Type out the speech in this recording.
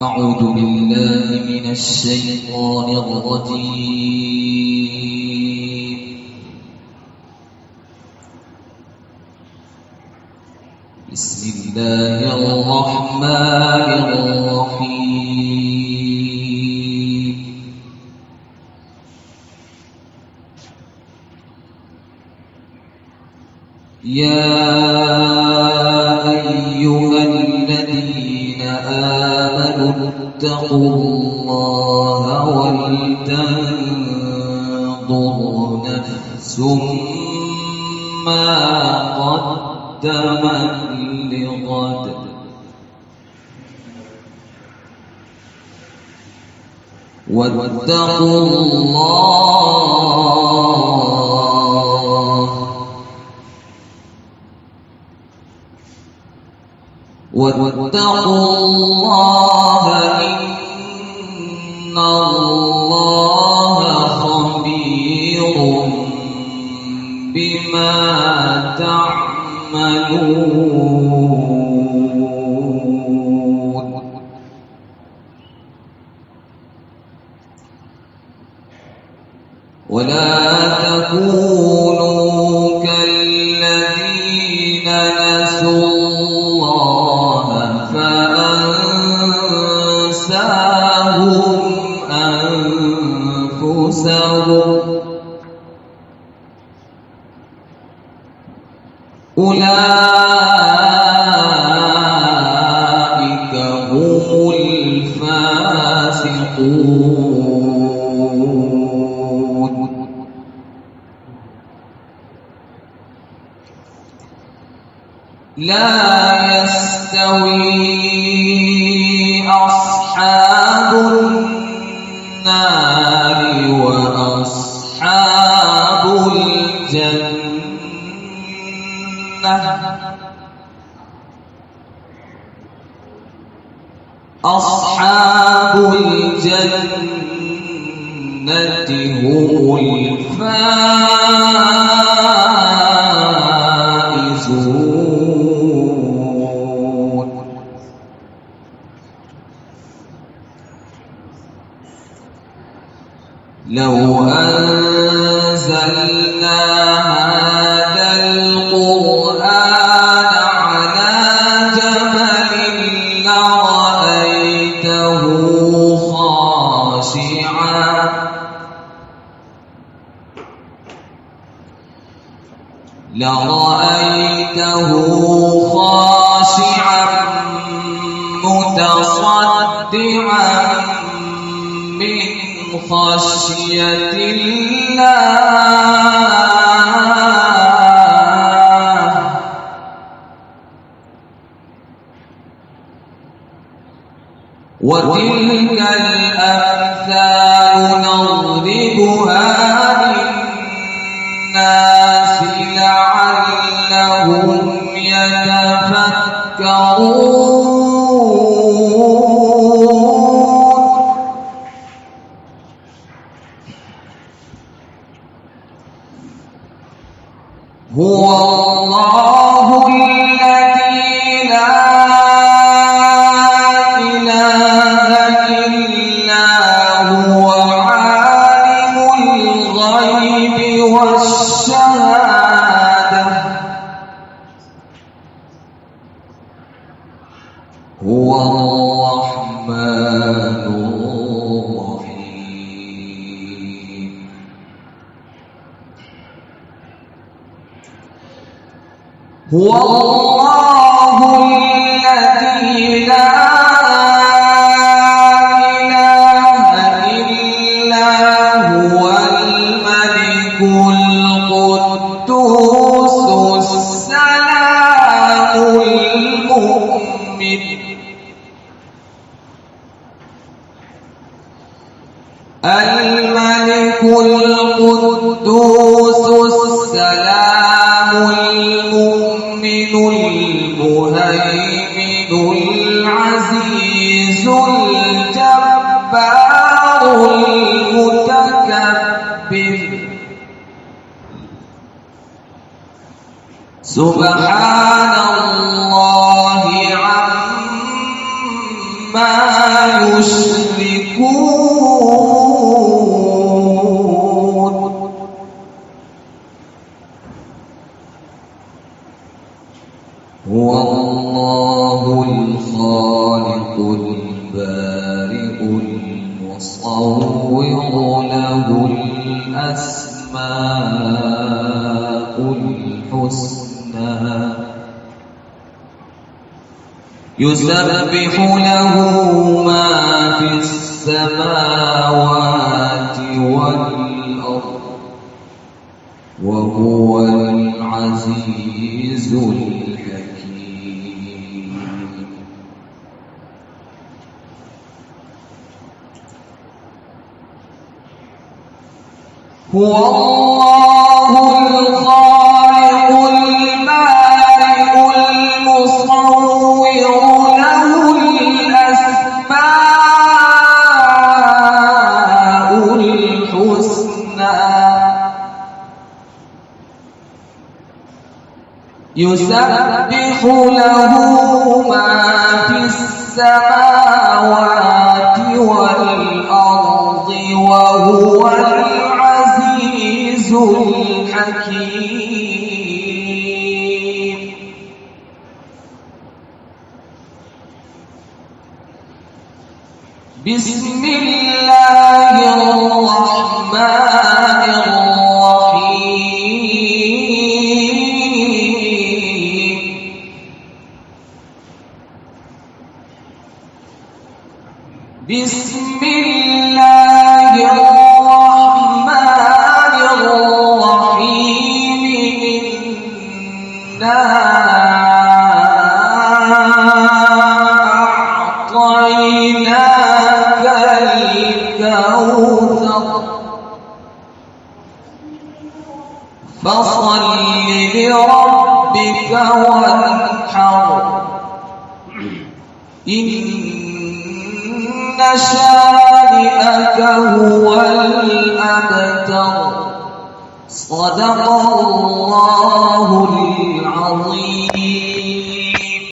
أعوذ بالله من الشيطان الرجيم. بسم الله الرحمن الرحيم. يا أيها الذين آمنوا اتقوا الله ولتنظر نفس ما قدمت لغد واتقوا الله إن الله خبير بما تعملون. ولا تكونوا كالذين نسوا الله فأنساهم أنفسهم أولئك هم الفاسقون. لا يستوي أصحاب النار وأصحاب الجنة. أصحاب الجنة هم الفائزون. لو أنزلنا هذا القرآن على جبل لرأيته خاشعا متصدعا من خشية الله. وتلك الأمثال نضربها للناس لعلهم يتفكرون. هو الله الذي لا إله إلا هو عالم الغيب والشهادة. هو الرحمن الرحيم. هو الله الذي لا إله إلا هو الملك القدوس السلام المؤمن الملك القدوس السلام المؤمن المهيمن العزيز الجبار المتكبر. سبحان الله عما يشركون هو الله الخالق البارئ المصور له الأسماء الحسنى يسبح له ما في السماوات والأرض وهو العزيز الحكيم هو الله الخالق البارئ المصور له الأسماء الحسنى يسبح له ما في السماوات والأرض وهو العزيز الحكيم بسم الله الرحمن الرحيم بسم الله الرحمن الرحيم إنا أعطيناك الكوثر فصل لربك وانحر إن شانئك هو الأبتر صدق الله العظيم